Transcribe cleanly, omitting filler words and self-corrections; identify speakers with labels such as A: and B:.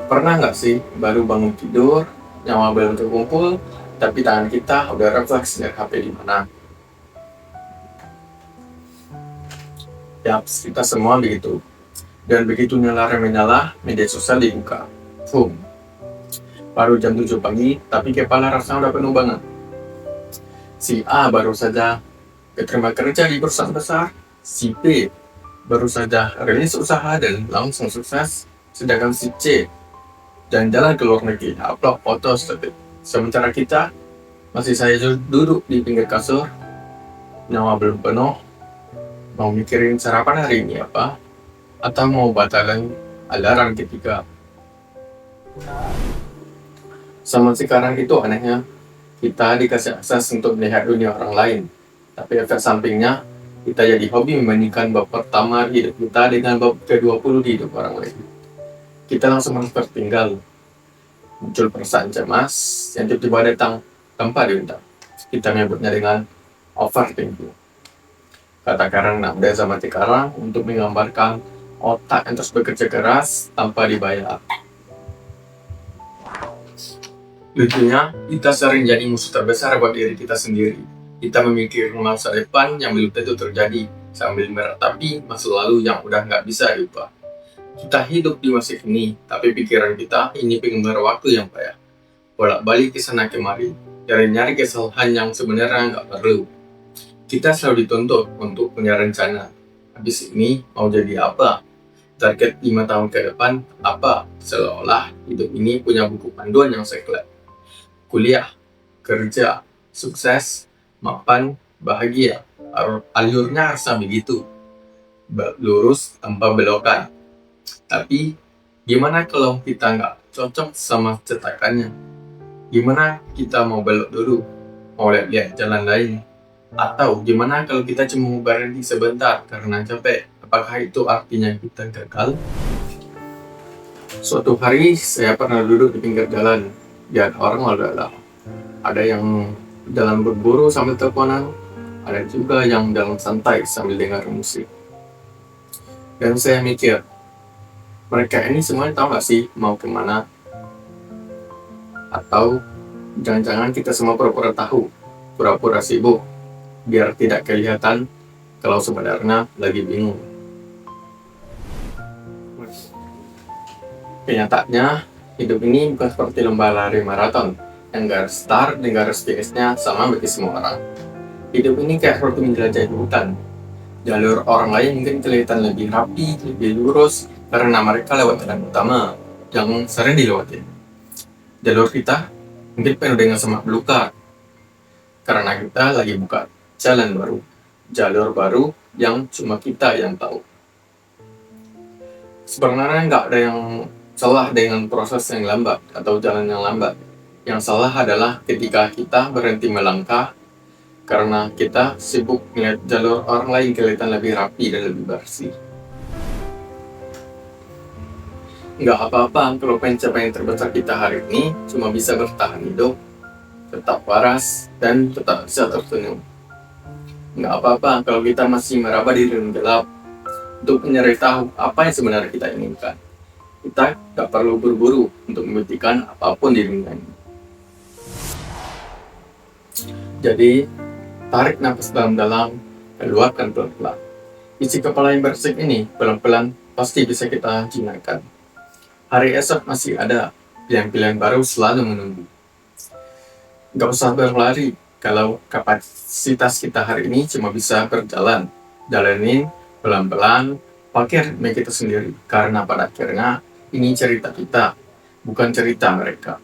A: Pernah nggak sih baru bangun tidur, nyawa belum terkumpul, tapi tangan kita udah refleks lihat HP di mana? Yaps, kita semua begitu. Dan begitu nyala menyala, media sosial dibuka. Boom, baru jam 7 pagi, tapi kepala rasanya udah penuh banget. Si A baru saja keterima kerja di perusahaan besar, si B baru saja rilis usaha dan langsung sukses, sedangkan si C dan jalan ke luar negeri, upload foto estetik. Sementara kita masih saya duduk di pinggir kasur, nyawa belum penuh, mau mikirin sarapan hari ini apa, atau mau batalkan alarm ketiga. Sama sekarang itu anehnya, kita dikasih akses untuk melihat dunia orang lain, tapi efek sampingnya, kita jadi hobi membandingkan bab pertama di hidup kita dengan bab ke-20 di hidup orang lain. Kita langsung merasa tertinggal, muncul perasaan cemas yang tiba-tiba datang tanpa diundang. Kita menyebutnya dengan overthinking. Kata karang nak beda sama sekarang untuk menggambarkan otak yang terus bekerja keras tanpa dibayar. Lucunya, kita sering jadi musuh terbesar buat diri kita sendiri. Kita memikirkan masa depan yang belum tentu terjadi, sambil meratapi masa lalu yang udah nggak bisa diubah. Kita hidup di masa kini, tapi pikiran kita ini penggemar waktu yang payah. Bolak-balik ke sana kemari, nyari-nyari kesalahan yang sebenarnya nggak perlu. Kita selalu dituntut untuk punya rencana. Habis ini mau jadi apa? Target 5 tahun ke depan apa? Seolah-olah hidup ini punya buku panduan yang seklet. Kuliah, kerja, sukses, mapan, bahagia. Alurnya harusnya begitu. Lurus tanpa belokan. Tapi, gimana kalau kita nggak cocok sama cetakannya? Gimana kita mau belok dulu? Mau lihat jalan lain? Atau gimana kalau kita cuma mau berhenti sebentar karena capek? Apakah itu artinya kita gagal? Suatu hari saya pernah duduk di pinggir jalan. Lihat orang lalu lalang. Ada yang jalan berburu sambil teleponan, ada juga yang jalan santai sambil dengar musik. Dan saya mikir, mereka ini semuanya tahu nggak sih mau kemana? Atau jangan-jangan kita semua pura-pura tahu, pura-pura sibuk, biar tidak kelihatan kalau sebenarnya lagi bingung. Kenyataannya, hidup ini bukan seperti lomba lari maraton yang garis start dan garis finishnya sama bagi semua orang. Hidup ini kayak seperti menjelajahi hutan. Jalur orang lain mungkin kelihatan lebih rapi, lebih lurus karena mereka lewat jalan utama yang sering dilewati. Jalur kita mungkin penuh dengan semak belukar karena kita lagi buka jalan baru, jalur baru yang cuma kita yang tahu. Sebenarnya nggak ada yang salah dengan proses yang lambat atau jalan yang lambat. Yang salah adalah ketika kita berhenti melangkah karena kita sibuk melihat jalur orang lain kelihatan lebih rapi dan lebih bersih. Nggak apa-apa kalau pencapaian terbesar kita hari ini cuma bisa bertahan hidup, tetap waras, dan tetap bisa tersenyum. Nggak apa-apa kalau kita masih meraba di dalam gelap untuk mencari tahu apa yang sebenarnya kita inginkan. Kita nggak perlu buru-buru untuk membuktikan apapun di dunia ini. Jadi, tarik nafas dalam-dalam, keluarkan pelan-pelan. Isi kepala yang bersih ini pelan-pelan pasti bisa kita jinakkan. Hari esok masih ada, pilihan-pilihan baru selalu menunggu. Gak usah berlari kalau kapasitas kita hari ini cuma bisa berjalan. Jalanin pelan-pelan, pakai ritme kita sendiri. Karena pada akhirnya ini cerita kita, bukan cerita mereka.